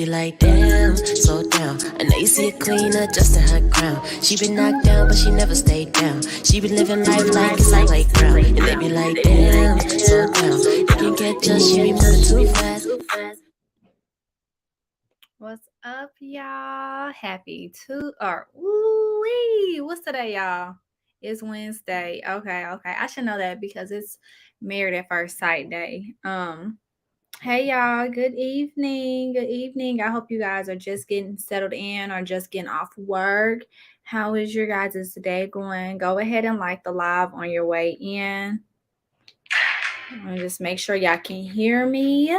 be like, damn, slow down. I know you see a queen adjusting her crown. She been knocked down, but she never stayed down. She been living life like it's a playground. And they be like, damn, slow down. You can catch her, she be moving too fast. What's up, y'all? Happy what's today, y'all? It's Wednesday. Okay. I should know that because it's Married at First Sight Day. Hey y'all, good evening. Good evening. I hope you guys are just getting settled in or just getting off work. How is your guys' day going? Go ahead and like the live on your way in. And just make sure y'all can hear me.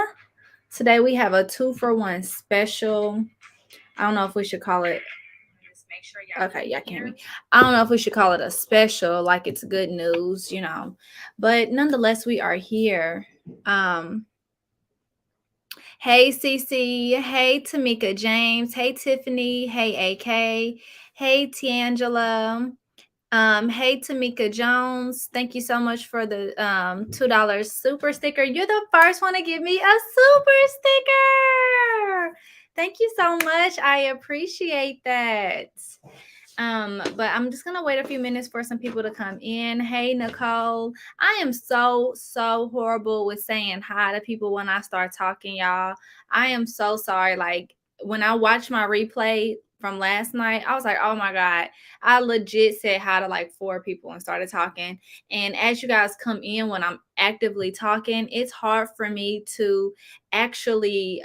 Today we have a 2-for-1 special. I don't know if we should call it. Okay, y'all can hear me. I don't know if we should call it a special, like it's good news, but nonetheless, we are here. Hey Cece, hey Tamika James, hey Tiffany, hey AK, hey Tiangela, hey Tamika Jones. Thank you so much for the $2 super sticker. You're the first one to give me a super sticker. Thank you so much. I appreciate that. But I'm just gonna wait a few minutes for some people to come in. Hey Nicole, I am so horrible with saying hi to people when I start talking, y'all. I am so sorry. Like when I watched my replay from last night, I was like, oh my God, I legit said hi to like 4 people and started talking. And as you guys come in when I'm actively talking, it's hard for me to actually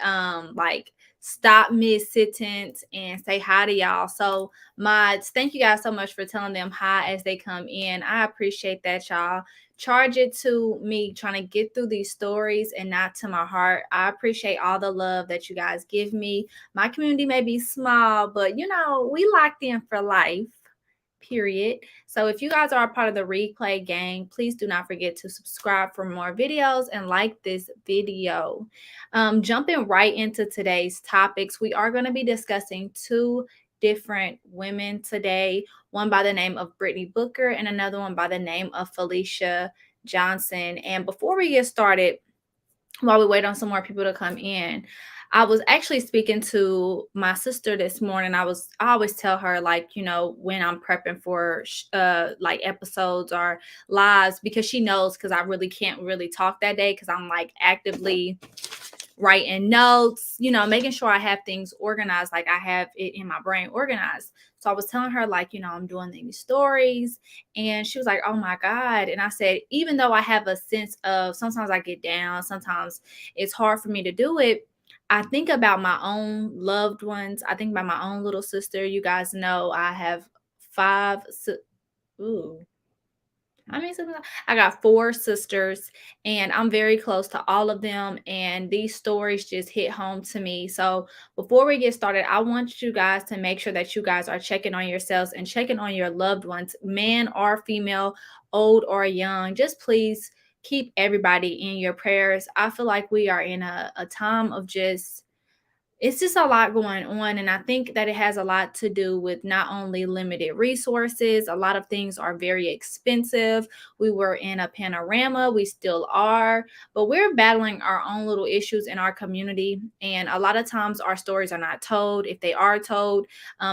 like stop mid-sentence and say hi to y'all. So mods, thank you guys so much for telling them hi as they come in. I appreciate that, y'all. Charge it to me trying to get through these stories and not to my heart. I appreciate all the love that you guys give me. My community may be small, but we locked in for life. Period. So if you guys are a part of the replay gang, please do not forget to subscribe for more videos and like this video. Jumping right into today's topics, we are going to be discussing 2 different women today, one by the name of Brittany Booker and another one by the name of Felicia Johnson. And before we get started, while we wait on some more people to come in, I was actually speaking to my sister this morning. I always tell her, like, when I'm prepping for like episodes or lives, because she knows, because I really can't really talk that day because I'm like actively writing notes, making sure I have things organized, like I have it in my brain organized. So I was telling her, like, I'm doing these stories, and she was like, oh my God. And I said, even though I have a sense of, sometimes I get down, sometimes it's hard for me to do it, I think about my own loved ones. I think about my own little sister. You guys know I have 5. I got 4 sisters, and I'm very close to all of them, and these stories just hit home to me. So before we get started, I want you guys to make sure that you guys are checking on yourselves and checking on your loved ones, man or female, old or young. Just please keep everybody in your prayers. I feel like we are in a time of it's just a lot going on, and I think that it has a lot to do with not only limited resources. A lot of things are very expensive. We were in a panorama, we still are, but we're battling our own little issues in our community, and a lot of times our stories are not told. If they are told,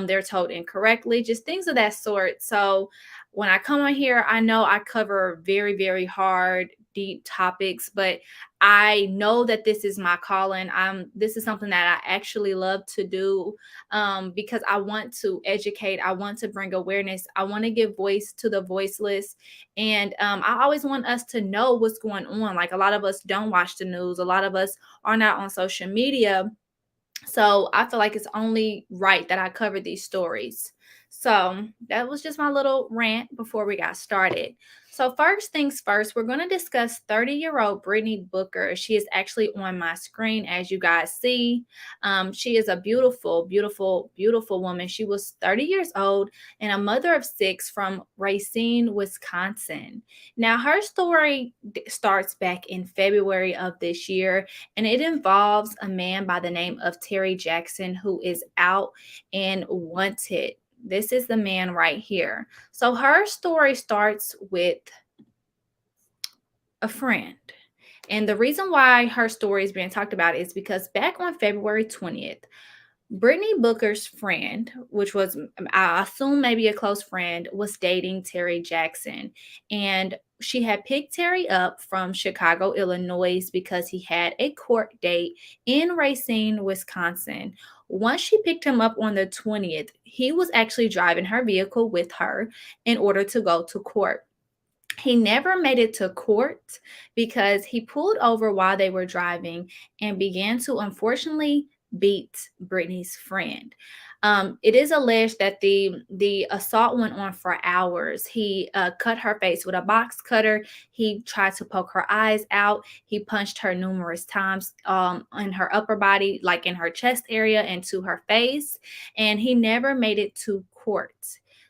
they're told incorrectly, just things of that sort. So when I come on here, I know I cover very, very hard, deep topics, but I know that this is my calling. This is something that I actually love to do, because I want to educate. I want to bring awareness. I want to give voice to the voiceless. And I always want us to know what's going on. Like, a lot of us don't watch the news. A lot of us are not on social media. So I feel like it's only right that I cover these stories. So that was just my little rant before we got started. So first things first, we're going to discuss 30-year-old Brittany Booker. She is actually on my screen, as you guys see. She is a beautiful, beautiful, beautiful woman. She was 30 years old and a mother of 6 from Racine, Wisconsin. Now, her story starts back in February of this year, and it involves a man by the name of Terry Jackson, who is out and wanted. This is the man right here. So her story starts with a friend. And the reason why her story is being talked about is because back on February 20th, Brittany Booker's friend, which was, I assume, maybe a close friend, was dating Terry Jackson. And she had picked Terry up from Chicago, Illinois, because he had a court date in Racine, Wisconsin. Once she picked him up on the 20th, he was actually driving her vehicle with her in order to go to court. He never made it to court because he pulled over while they were driving and began to unfortunately beat Brittany's friend. It is alleged that the assault went on for hours. He cut her face with a box cutter. He tried to poke her eyes out. He punched her numerous times in her upper body, like in her chest area and to her face. And he never made it to court.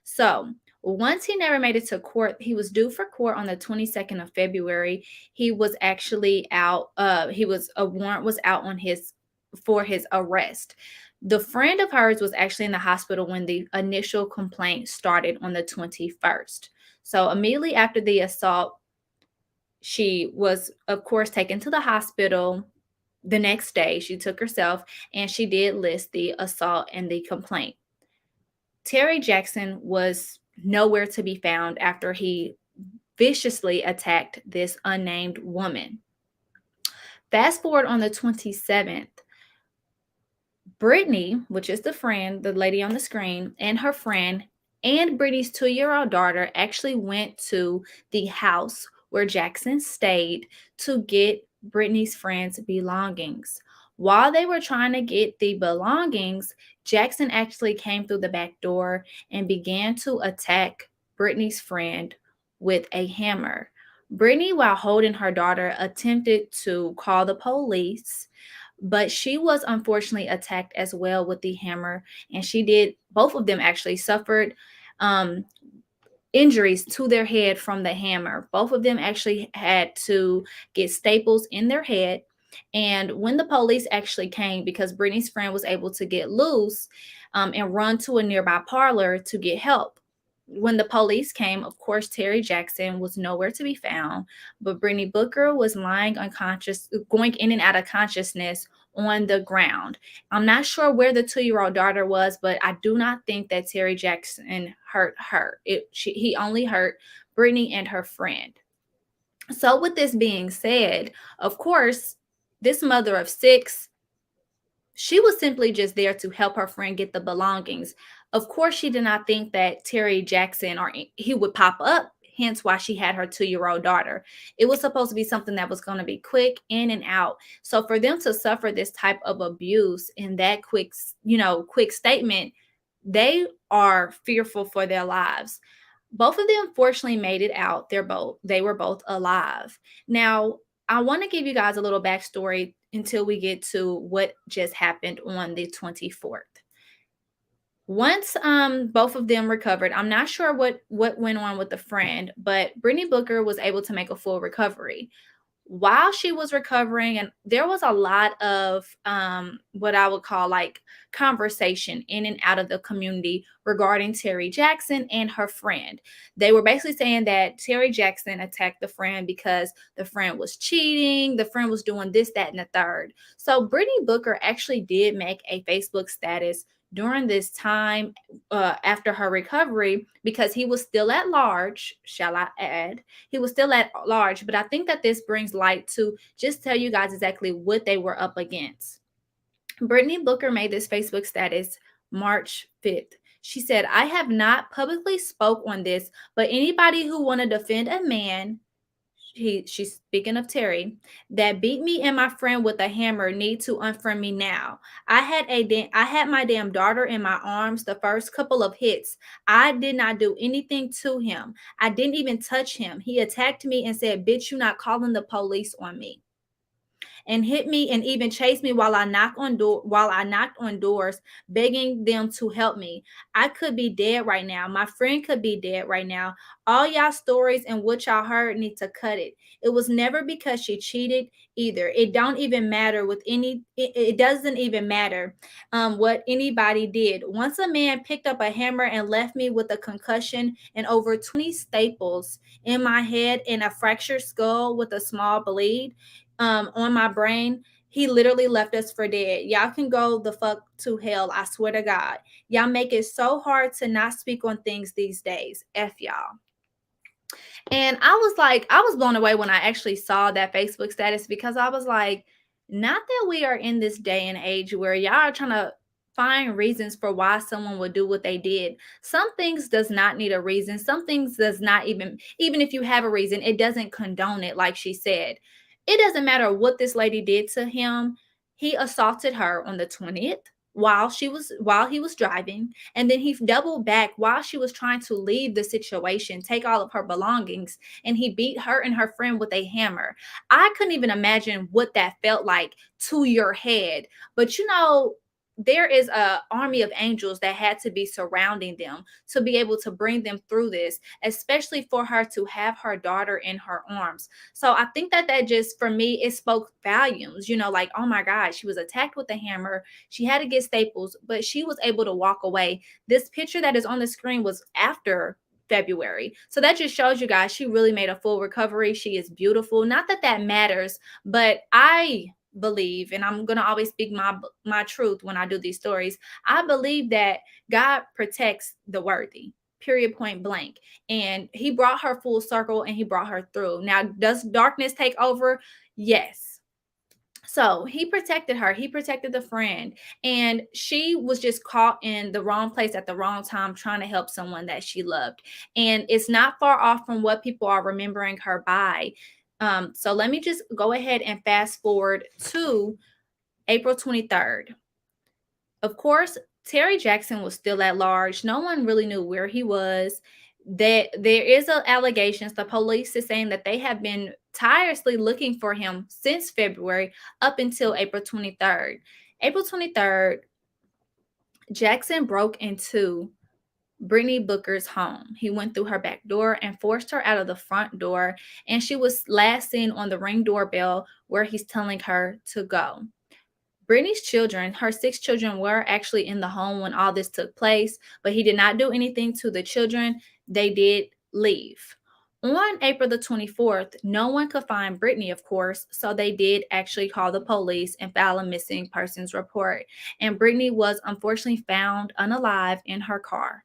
So once he never made it to court, he was due for court on the 22nd of February. He was actually out. A warrant was out on his for his arrest. The friend of hers was actually in the hospital when the initial complaint started on the 21st. So immediately after the assault, she was, of course, taken to the hospital. The next day, she took herself and she did list the assault and the complaint. Terry Jackson was nowhere to be found after he viciously attacked this unnamed woman. Fast forward on the 27th, Brittany, which is the friend, the lady on the screen, and her friend, and Brittany's 2-year-old daughter actually went to the house where Jackson stayed to get Brittany's friend's belongings. While they were trying to get the belongings, Jackson actually came through the back door and began to attack Brittany's friend with a hammer. Brittany, while holding her daughter, attempted to call the police, but she was unfortunately attacked as well with the hammer, and both of them actually suffered um, injuries to their head from the hammer. Both of them actually had to get staples in their head. And when the police actually came, because Brittany's friend was able to get loose and run to a nearby parlor to get help. When the police came, of course, Terry Jackson was nowhere to be found, but Brittany Booker was lying unconscious, going in and out of consciousness on the ground. I'm not sure where the 2-year-old daughter was, but I do not think that Terry Jackson hurt her. He only hurt Brittany and her friend. So with this being said, of course, this mother of 6, she was simply just there to help her friend get the belongings. Of course, she did not think that Terry Jackson or he would pop up, hence why she had her 2-year-old daughter. It was supposed to be something that was going to be quick in and out. So for them to suffer this type of abuse in that quick statement, they are fearful for their lives. Both of them fortunately made it out. They were both alive. Now, I want to give you guys a little backstory until we get to what just happened on the 24th. Once both of them recovered, I'm not sure what went on with the friend, but Brittany Booker was able to make a full recovery. While she was recovering, and there was a lot of what I would call like conversation in and out of the community regarding Terry Jackson and her friend. They were basically saying that Terry Jackson attacked the friend because the friend was cheating, the friend was doing this, that, and the third. So Brittany Booker actually did make a Facebook status during this time after her recovery, because he was still at large, shall I add. He was still at large, but I think that this brings light to just tell you guys exactly what they were up against. Brittany Booker made this Facebook status March 5th. She said, "I have not publicly spoke on this, but anybody who want to defend a man," she's speaking of Terry, "that beat me and my friend with a hammer need to unfriend me now. I had my damn daughter in my arms the first couple of hits. I did not do anything to him. I didn't even touch him. He attacked me and said, 'Bitch, you not calling the police on me,' and hit me and even chased me while I knocked on doors begging them to help me. I could be dead right now. My friend could be dead right now. All y'all stories and what y'all heard need to cut it. It was never because she cheated either. It don't even matter with it doesn't even matter what anybody did. Once a man picked up a hammer and left me with a concussion and over 20 staples in my head and a fractured skull with a small bleed, on my brain. He literally left us for dead. Y'all can go the fuck to hell. I swear to God. Y'all make it so hard to not speak on things these days. F y'all. And I was like, I was blown away when I actually saw that Facebook status, because I was like, not that we are in this day and age where y'all are trying to find reasons for why someone would do what they did. Some things does not need a reason. Some things does not even if you have a reason, it doesn't condone it, like she said. It doesn't matter what this lady did to him. He assaulted her on the 20th while he was driving, and then he doubled back while she was trying to leave the situation, take all of her belongings, and he beat her and her friend with a hammer. I couldn't even imagine what that felt like to your head. But there is a army of angels that had to be surrounding them to be able to bring them through this, especially for her to have her daughter in her arms. So I think that just, for me, it spoke volumes, like, oh my God, she was attacked with a hammer. She had to get staples, but she was able to walk away. This picture that is on the screen was after February. So that just shows you guys she really made a full recovery. She is beautiful. Not that that matters, but I believe, and I'm going to always speak my truth when I do these stories. I believe that God protects the worthy. Period, point blank. And he brought her full circle and he brought her through. Now, does darkness take over? Yes. So he protected her. He protected the friend. And she was just caught in the wrong place at the wrong time trying to help someone that she loved. And it's not far off from what people are remembering her by. So let me just go ahead and fast forward to April 23rd. Of course, Terry Jackson was still at large. No one really knew where he was. That there is allegations. The police is saying that they have been tirelessly looking for him since February up until April 23rd. April 23rd, Jackson broke into Brittany Booker's home. He went through her back door and forced her out of the front door, and she was last seen on the Ring doorbell where he's telling her to go. Brittany's children, her 6 children, were actually in the home when all this took place, but he did not do anything to the children. They did leave. On April the 24th, no one could find Brittany, of course, so they did actually call the police and file a missing persons report. And Brittany was unfortunately found unalive in her car.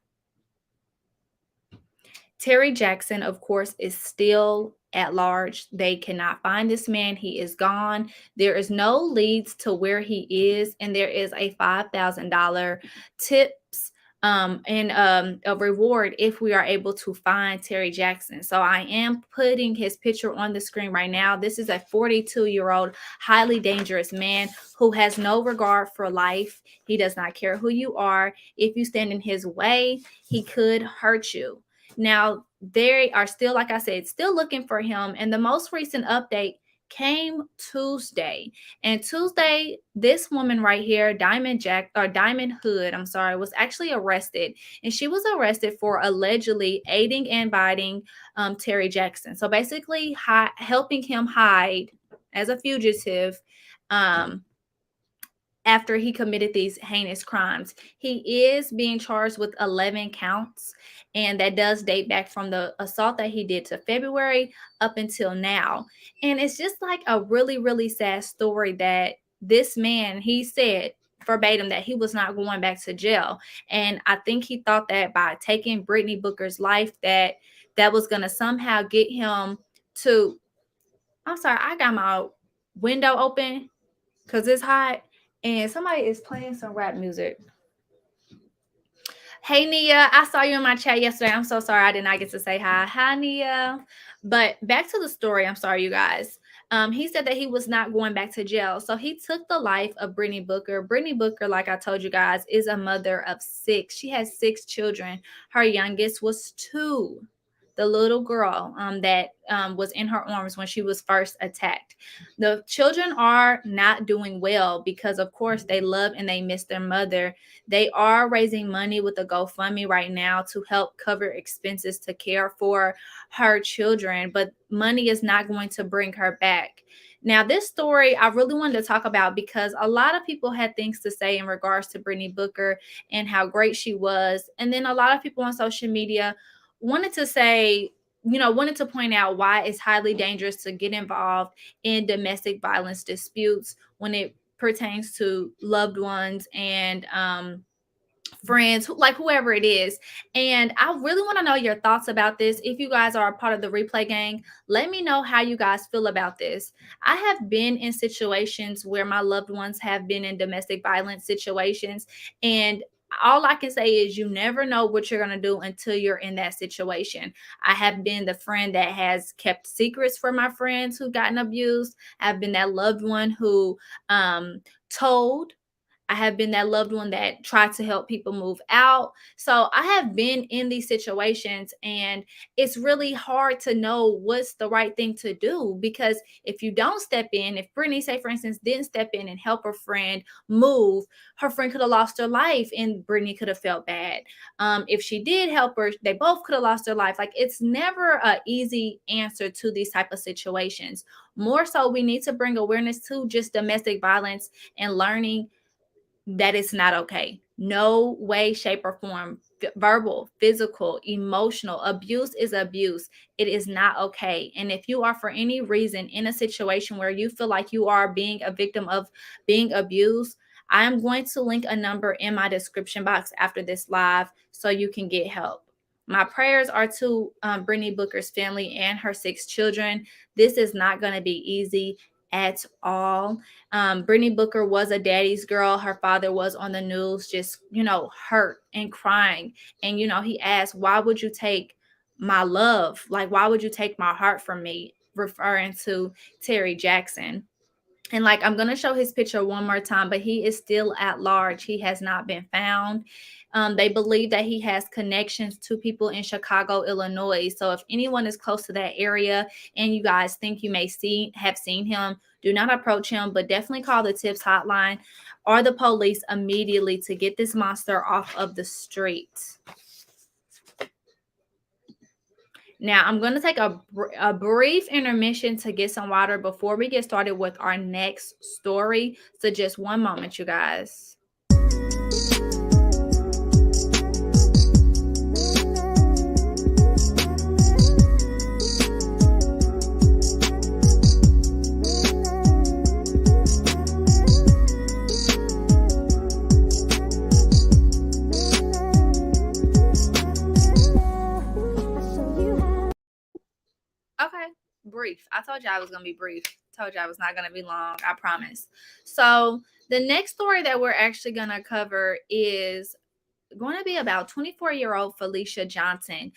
Terry Jackson, of course, is still at large. They cannot find this man. He is gone. There is no leads to where he is, and there is a $5,000 tips and a reward if we are able to find Terry Jackson. So I am putting his picture on the screen right now. This is a 42-year-old, highly dangerous man who has no regard for life. He does not care who you are. If you stand in his way, he could hurt you. Now, they are still, like I said, still looking for him. And the most recent update came Tuesday. And Tuesday, this woman right here, Diamond Hood, was actually arrested. And she was arrested for allegedly aiding and abetting Terry Jackson. So basically helping him hide as a fugitive after he committed these heinous crimes. He is being charged with 11 counts, and that does date back from the assault that he did to February up until now. And it's just like a really, really sad story that this man, he said verbatim that he was not going back to jail. And I think he thought that by taking Brittany Booker's life, that was going to somehow get him to, I'm sorry, I got my window open because it's hot. And somebody is playing some rap music. Hey, Nia, I saw you in my chat yesterday. I'm so sorry I did not get to say hi. Hi, Nia. But back to the story. I'm sorry, you guys. He said that he was not going back to jail. So he took the life of Brittany Booker. Brittany Booker, like I told you guys, is a mother of 6. She has 6 children. Her youngest was 2. The little girl that was in her arms when she was first attacked. The children are not doing well because, of course, they love and they miss their mother. They are raising money with a GoFundMe right now to help cover expenses to care for her children, but money is not going to bring her back. Now, this story I really wanted to talk about because a lot of people had things to say in regards to Brittany Booker and how great she was. And then a lot of people on social media wanted to say wanted to point out why it's highly dangerous to get involved in domestic violence disputes when it pertains to loved ones and friends, like whoever it is. And I really want to know your thoughts about this. If you guys are a part of the replay gang, let me know how you guys feel about this. I have been in situations where my loved ones have been in domestic violence situations, and all I can say is you never know what you're going to do until you're in that situation. I have been the friend that has kept secrets for my friends who gotten abused. I've been that loved one who told. I have been that loved one that tried to help people move out. So I have been in these situations, and it's really hard to know what's the right thing to do, because if you don't step in, if Brittany, say for instance, didn't step in and help her friend move, her friend could have lost her life and Brittany could have felt bad. If she did help her, they both could have lost their life. Like, it's never an easy answer to these type of situations. More so, we need to bring awareness to just domestic violence and learning that it's not okay. No way, shape, or form, verbal, physical, emotional abuse is abuse. It is not okay. And if you are for any reason in a situation where you feel like you are being a victim of being abused, I am going to link a number in my description box after this live so you can get help. My prayers are to Brittany Booker's family and her 6 children. This is not going to be easy at all. Brittany Booker was a daddy's girl. Her father was on the news, just, hurt and crying. And, he asked, why would you take my love? Like, why would you take my heart from me? Referring to Terry Jackson. And like, I'm going to show his picture one more time, but he is still at large. He has not been found. They believe that he has connections to people in Chicago, Illinois. So if anyone is close to that area and you guys think you may have seen him, do not approach him, but definitely call the TIPS hotline or the police immediately to get this monster off of the street. Now, I'm going to take a brief intermission to get some water before we get started with our next story. So just one moment, you guys. Okay, brief. I told you I was going to be brief. Told you I was not going to be long. I promise. So the next story that we're actually going to cover is going to be about 24-year-old Felicia Johnson.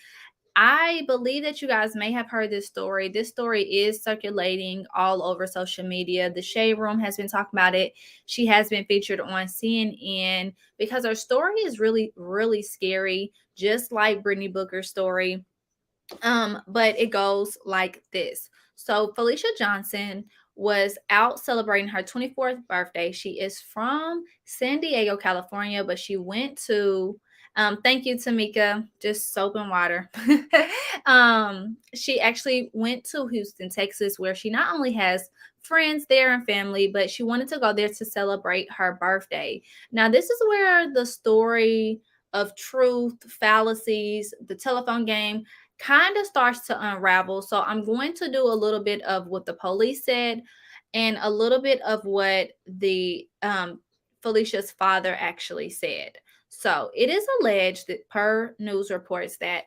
I believe that you guys may have heard this story. This story is circulating all over social media. The Shade Room has been talking about it. She has been featured on CNN because her story is really, really scary, just like Brittany Booker's story. But it goes like this. So Felicia Johnson was out celebrating her 24th birthday. She is from San Diego, California, but she went to thank you, Tamika, just soap and water. She actually went to Houston, Texas, where she not only has friends there and family, but she wanted to go there to celebrate her birthday. Now, this is where the story of truth, fallacies, the telephone game kind of starts to unravel. So I'm going to do a little bit of what the police said and a little bit of what the Felicia's father actually said. So it is alleged that, per news reports, that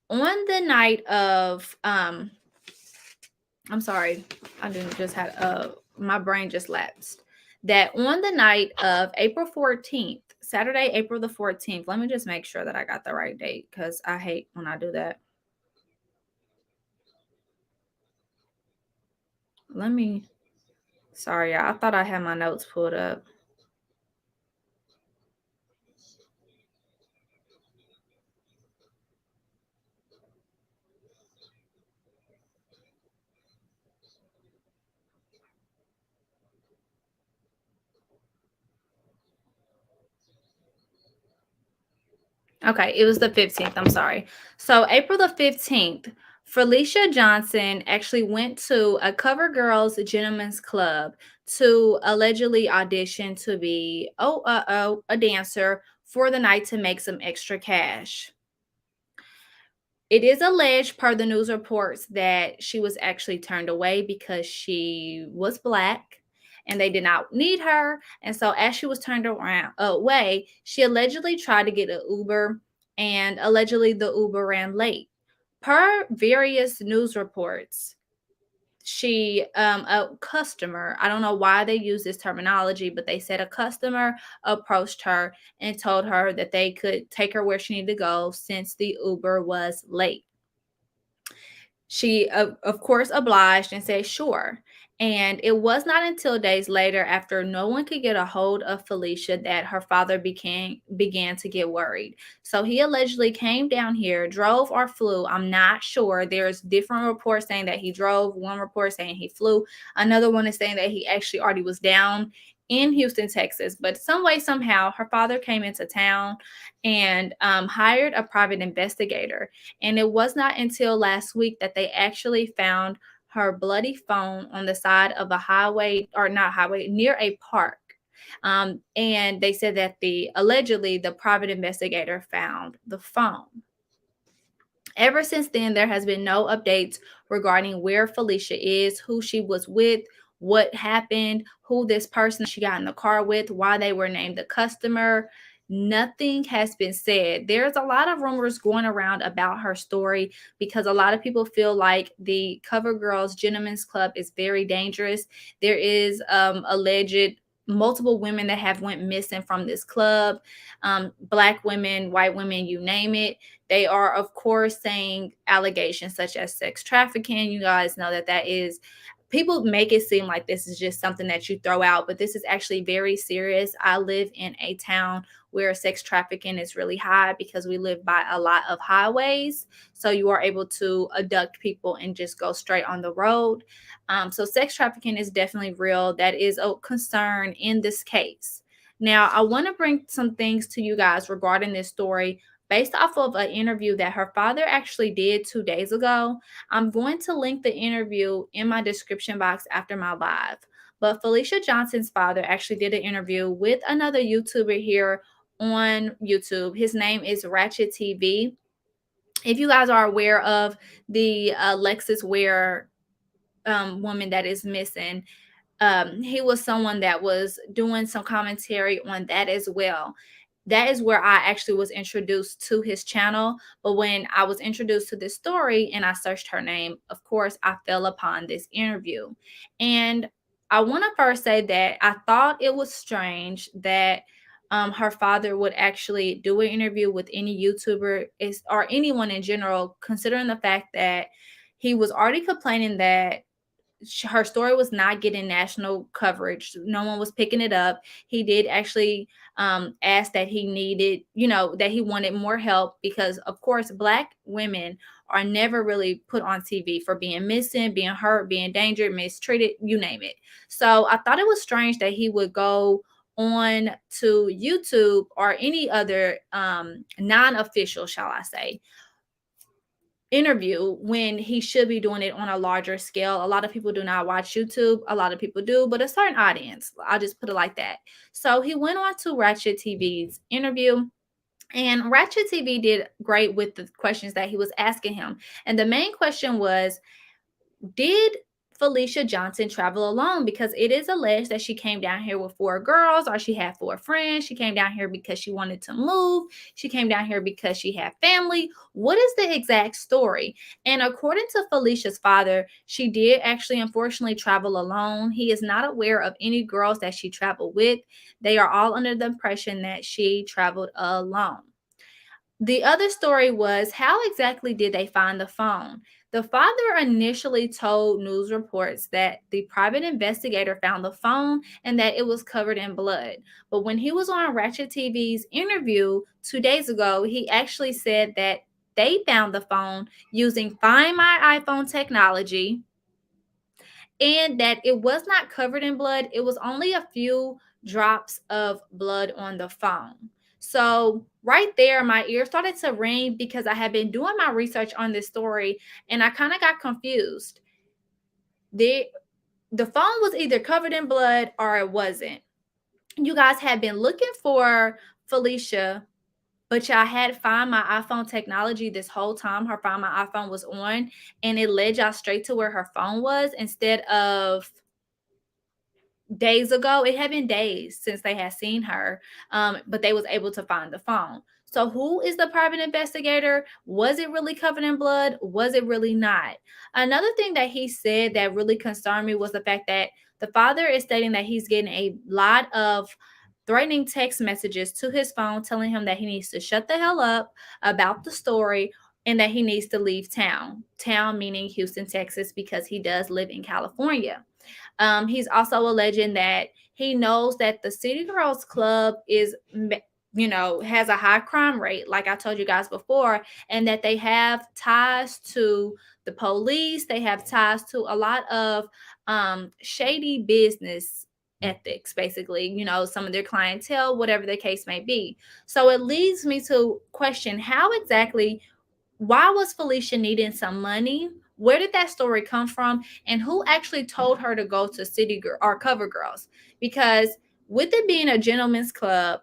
on the night of I'm sorry, I didn't just had my brain just lapsed. That on the night of April 14th, Saturday, April the 14th, let me just make sure that I got the right date because I hate when I do that. Sorry, I thought I had my notes pulled up. Okay, it was the 15th. I'm sorry. So April the 15th, Felicia Johnson actually went to a Cover Girls Gentlemen's Club to allegedly audition to be a dancer for the night to make some extra cash. It is alleged per the news reports that she was actually turned away because she was Black and they did not need her. And so as she was turned away, she allegedly tried to get an Uber, and allegedly the Uber ran late. Per various news reports, a customer, I don't know why they use this terminology, but they said a customer approached her and told her that they could take her where she needed to go since the Uber was late. She, of course, obliged and said, sure. And it was not until days later, after no one could get a hold of Felicia, that her father began to get worried. So he allegedly came down here, drove or flew. I'm not sure. There's different reports saying that he drove, one report saying he flew, another one is saying that he actually already was down in Houston, Texas. But some way, somehow, her father came into town and hired a private investigator. And it was not until last week that they actually found her bloody phone on the side of a highway, or not highway, near a park. And they said that allegedly the private investigator found the phone. Ever since then, there has been no updates regarding where Felicia is, who she was with, what happened, who this person she got in the car with, why they were named the customer. Nothing has been said. There's a lot of rumors going around about her story because a lot of people feel like the Cover Girls Gentlemen's Club is very dangerous. There is alleged multiple women that have went missing from this club, Black women, white women, you name it. They are, of course, saying allegations such as sex trafficking. You guys know that is, people make it seem like this is just something that you throw out, but this is actually very serious. I live in a town where sex trafficking is really high because we live by a lot of highways. So you are able to abduct people and just go straight on the road. So sex trafficking is definitely real. That is a concern in this case. Now, I want to bring some things to you guys regarding this story based off of an interview that her father actually did 2 days ago. I'm going to link the interview in my description box after my live. But Felicia Johnson's father actually did an interview with another YouTuber here on YouTube. His name is Ratchet TV. If you guys are aware of the Lexus Ware woman that is missing, he was someone that was doing some commentary on that as well. That is where I actually was introduced to his channel. But when I was introduced to this story and I searched her name, of course, I fell upon this interview. And I want to first say that I thought it was strange that her father would actually do an interview with any YouTuber or anyone in general, considering the fact that he was already complaining that her story was not getting national coverage. No one was picking it up. He did actually ask that he needed, that he wanted more help because, of course, Black women are never really put on TV for being missing, being hurt, being endangered, mistreated, you name it. So I thought it was strange that he would go on to YouTube or any other non-official, shall I say, interview when he should be doing it on a larger scale. A lot of people do not watch YouTube. A lot of people do, but a certain audience. I'll just put it like that. So he went on to Ratchet TV's interview, and Ratchet TV did great with the questions that he was asking him. And the main question was, did Felicia Johnson travel alone? Because it is alleged that she came down here with 4 girls, or she had 4 friends. She came down here because she wanted to move. She came down here because she had family. What is the exact story? And according to Felicia's father, she did actually unfortunately travel alone. He is not aware of any girls that she traveled with. They are all under the impression that she traveled alone. The other story was, how exactly did they find the phone? The father initially told news reports that the private investigator found the phone and that it was covered in blood. But when he was on Ratchet TV's interview 2 days ago, he actually said that they found the phone using Find My iPhone technology and that it was not covered in blood. It was only a few drops of blood on the phone. So right there, my ear started to ring because I had been doing my research on this story and I kind of got confused. The phone was either covered in blood or it wasn't. You guys had been looking for Felicia, but y'all had Find My iPhone technology this whole time. Her Find My iPhone was on, and it led y'all straight to where her phone was instead of days ago. It had been days since they had seen her, but they was able to find the phone. So who is the private investigator? Was it really covered in blood? Was it really not? Another thing that he said that really concerned me was the fact that the father is stating that he's getting a lot of threatening text messages to his phone telling him that he needs to shut the hell up about the story and that he needs to leave town. Town meaning Houston, Texas, because he does live in California. He's also alleging that he knows that the City Girls Club is, has a high crime rate, like I told you guys before, and that they have ties to the police. They have ties to a lot of shady business ethics, basically, some of their clientele, whatever the case may be. So it leads me to question how exactly, why was Felicia needing some money? Where did that story come from? And who actually told her to go to City Girl or Cover Girls? Because with it being a gentleman's club,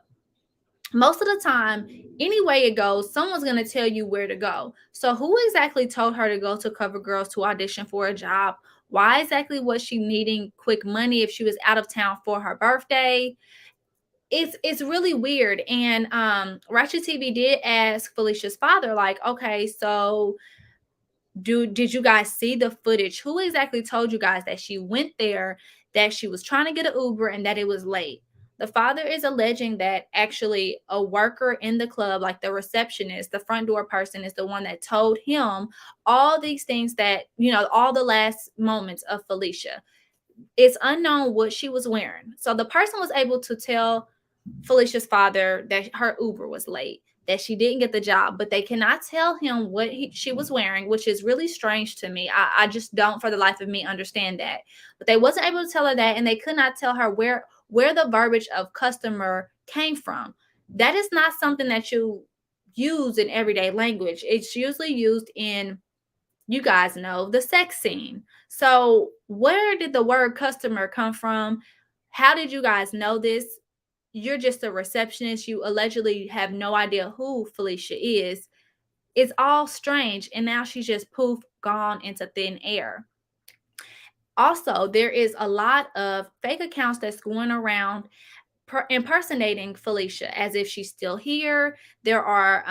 most of the time, any way it goes, someone's going to tell you where to go. So who exactly told her to go to Cover Girls to audition for a job? Why exactly was she needing quick money if she was out of town for her birthday? It's really weird. And Ratchet TV did ask Felicia's father, like, okay, so did you guys see the footage? Who exactly told you guys that she went there, that she was trying to get an Uber, and that it was late? The father is alleging that actually a worker in the club, like the receptionist, the front door person, is the one that told him all these things, that, all the last moments of Felicia. It's unknown what she was wearing. So the person was able to tell Felicia's father that her Uber was late, that she didn't get the job, but they cannot tell him what she was wearing, which is really strange to me. I just don't, for the life of me, understand that. But they wasn't able to tell her that, and they could not tell her where the verbiage of customer came from. That is not something that you use in everyday language. It's usually used in, you guys know, the sex scene. So where did the word customer come from? How did you guys know this? You're just a receptionist. You allegedly have no idea who Felicia is. It's all strange. And now she's just poof, gone into thin air. Also, there is a lot of fake accounts that's going around impersonating Felicia as if she's still here. There are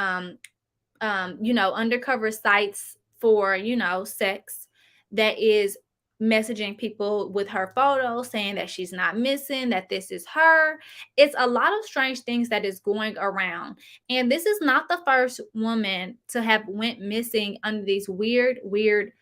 undercover sites for, sex, that is messaging people with her photo saying that she's not missing, that this is her. It's a lot of strange things that is going around. And this is not the first woman to have went missing under these weird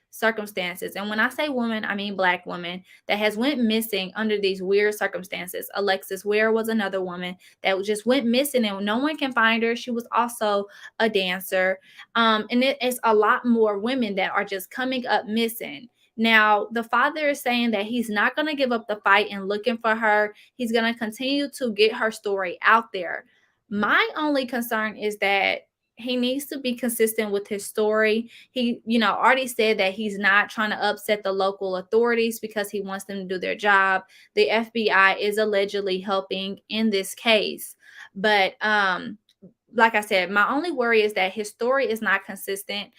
circumstances. And when I say woman, I mean Black woman that has went missing under these weird circumstances. Alexis Ware was another woman that just went missing and no one can find her. She was also a dancer. And it is a lot more women that are just coming up missing. Now, the father is saying that he's not going to give up the fight and looking for her. He's going to continue to get her story out there. My only concern is that he needs to be consistent with his story. He, already said that he's not trying to upset the local authorities because he wants them to do their job. The FBI is allegedly helping in this case. But like I said, my only worry is that his story is not consistent.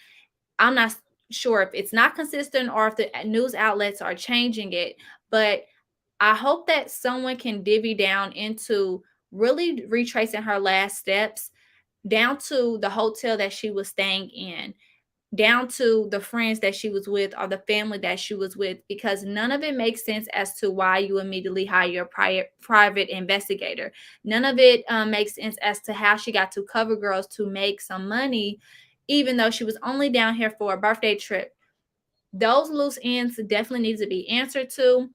I'm not sure if it's not consistent or if the news outlets are changing it, but I hope that someone can divvy down into really retracing her last steps, down to the hotel that she was staying in, down to the friends that she was with or the family that she was with, because none of it makes sense as to why you immediately hire a private investigator. None of it makes sense as to how she got to Cover Girls to make some money, even though she was only down here for a birthday trip. Those loose ends definitely need to be answered to.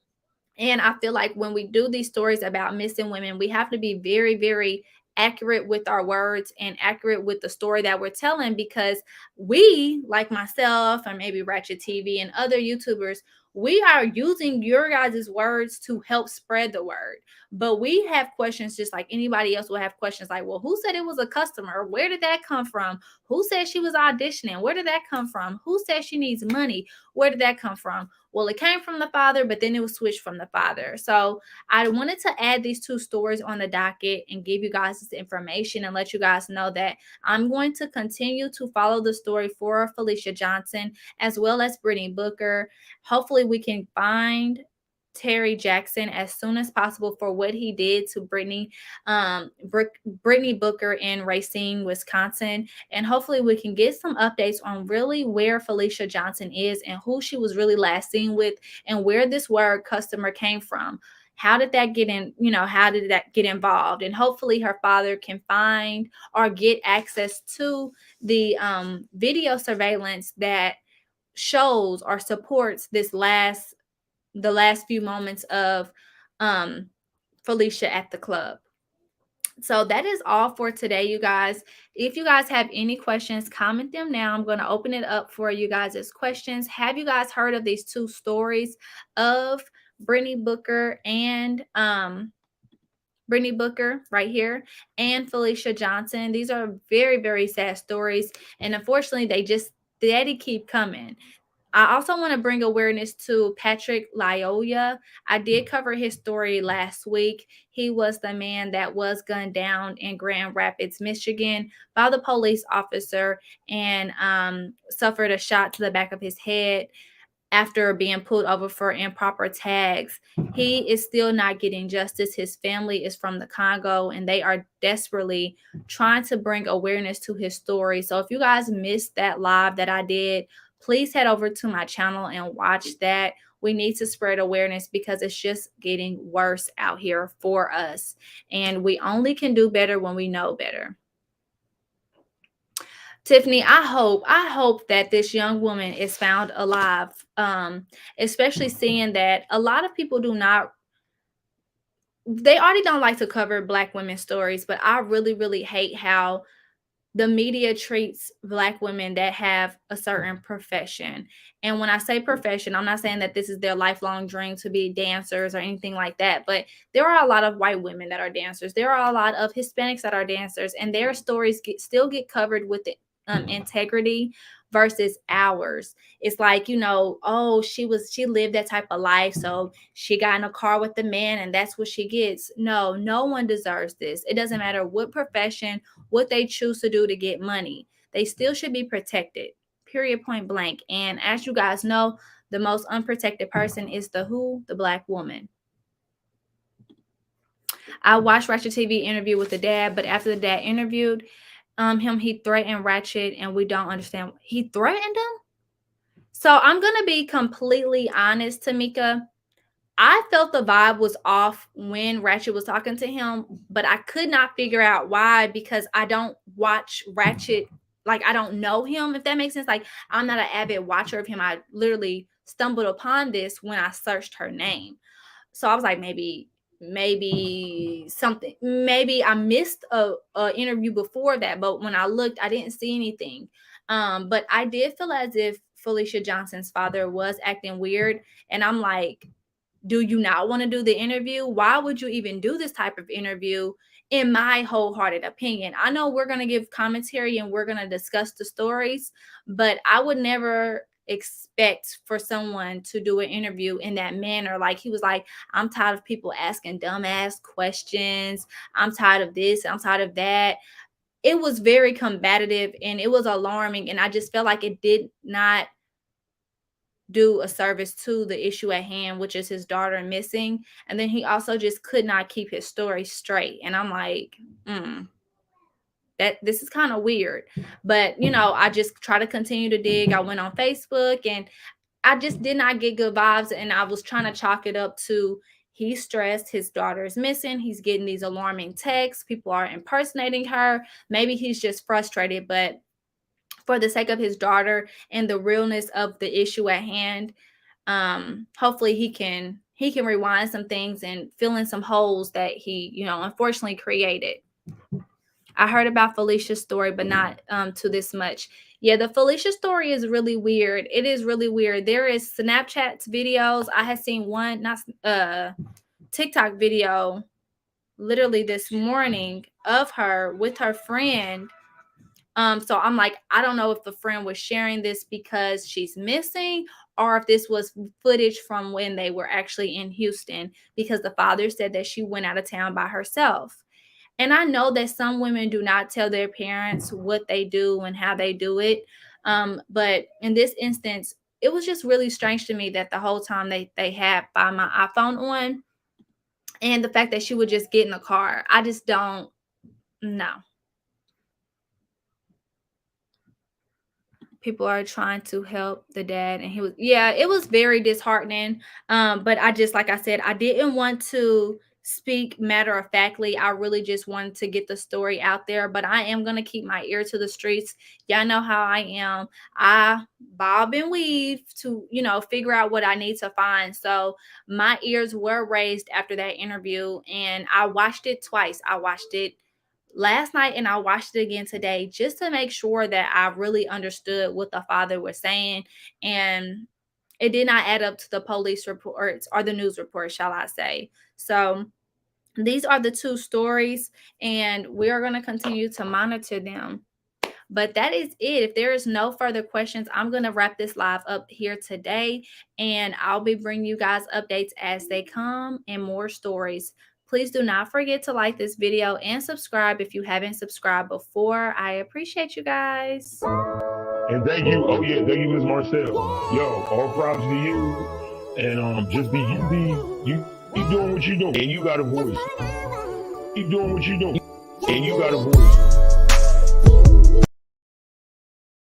And I feel like when we do these stories about missing women, we have to be very, very accurate with our words and accurate with the story that we're telling, because we, like myself and maybe Ratchet TV and other YouTubers, we are using your guys' words to help spread the word. But we have questions just like anybody else will have questions like, well, who said it was a customer? Where did that come from? Who said she was auditioning? Where did that come from? Who said she needs money? Where did that come from? well, it came from the father, but then it was switched from the father. So I wanted to add these two stories on the docket and give you guys this information and let you guys know that I'm going to continue to follow the story for Felicia Johnson as well as Brittany Booker. Hopefully we can find Terry Jackson as soon as possible for what he did to Brittany Booker in Racine, Wisconsin. And hopefully we can get some updates on really where Felicia Johnson is and who she was really last seen with and where this word customer came from. How did that get in, how did that get involved? And hopefully her father can find or get access to the video surveillance that shows or supports the last few moments of Felicia at the club. So that is all for today, you guys. If you guys have any questions, comment them now. I'm going to open it up for you guys as questions. Have you guys heard of these two stories of Brittany Booker and Brittany Booker right here and Felicia Johnson? These are very, very sad stories. And unfortunately, they just steady keep coming. I also want to bring awareness to Patrick Lyolia. I did cover his story last week. He was the man that was gunned down in Grand Rapids, Michigan by the police officer and suffered a shot to the back of his head after being pulled over for improper tags. He is still not getting justice. His family is from the Congo and they are desperately trying to bring awareness to his story. So if you guys missed that live that I did, please head over to my channel and watch that. We need to spread awareness because it's just getting worse out here for us. And we only can do better when we know better. Tiffany, I hope that this young woman is found alive, especially seeing that a lot of people they already don't like to cover Black women's stories, but I really, really hate how the media treats Black women that have a certain profession. And when I say profession, I'm not saying that this is their lifelong dream to be dancers or anything like that, but there are a lot of white women that are dancers. There are a lot of Hispanics that are dancers, and their stories still get covered with the integrity versus ours. It's like, oh, she lived that type of life, so she got in a car with the man and that's what she gets. No one deserves this. It doesn't matter what profession, what they choose to do to get money. They still should be protected, period, point blank. And as you guys know, the most unprotected person is the Black woman. I watched Ratchet TV interview with the dad, but after the dad interviewed him, he threatened Ratchet, and we don't understand. He threatened him? So I'm going to be completely honest, Tamika. I felt the vibe was off when Ratchet was talking to him, but I could not figure out why, because I don't watch Ratchet. Like, I don't know him, if that makes sense. Like, I'm not an avid watcher of him. I literally stumbled upon this when I searched her name. So I was like, maybe something, maybe I missed a interview before that, but when I looked, I didn't see anything. But I did feel as if Felicia Johnson's father was acting weird, and I'm like, do you not want to do the interview? Why would you even do this type of interview? In my wholehearted opinion, I know we're going to give commentary and we're going to discuss the stories, but I would never expect for someone to do an interview in that manner. Like, he was like, I'm tired of people asking dumbass questions. I'm tired of this. I'm tired of that. It was very combative and it was alarming. And I just felt like it did not do a service to the issue at hand, which is his daughter missing. And then he also just could not keep his story straight. And I'm like, that this is kind of weird. But I just try to continue to dig. I went on Facebook and I just did not get good vibes, and I was trying to chalk it up to, he's stressed, his daughter is missing, he's getting these alarming texts, people are impersonating her, maybe he's just frustrated. But for the sake of his daughter and the realness of the issue at hand, hopefully he can rewind some things and fill in some holes that he unfortunately created. I heard about Felicia's story, but not to this much. Yeah, the Felicia story is really weird. It is really weird. There is Snapchat videos. I had seen one, not TikTok video, literally this morning, of her with her friend. So I'm like, I don't know if the friend was sharing this because she's missing or if this was footage from when they were actually in Houston, because the father said that she went out of town by herself. And I know that some women do not tell their parents what they do and how they do it. But in this instance, it was just really strange to me that the whole time they had Find My iPhone on, and the fact that she would just get in the car. I just don't know. People are trying to help the dad, and it was very disheartening. But I just, like I said, I didn't want to speak matter of factly. I really just wanted to get the story out there, but I am going to keep my ear to the streets. Y'all know how I am. I bob and weave to, figure out what I need to find. So my ears were raised after that interview, and I watched it twice. I watched it last night and I watched it again today, just to make sure that I really understood what the father was saying. And it did not add up to the police reports, or the news reports, shall I say. So these are the two stories, and we are going to continue to monitor them. But that is it. If there is no further questions, I'm going to wrap this live up here today, and I'll be bringing you guys updates as they come and more stories. Please do not forget to like this video and subscribe if you haven't subscribed before. I appreciate you guys. And thank you. Oh yeah, thank you, Ms. Marcel. Yo, all props to you. And just you keep doing what you're doing. And you got a voice. Keep doing what you're doing. And you got a voice.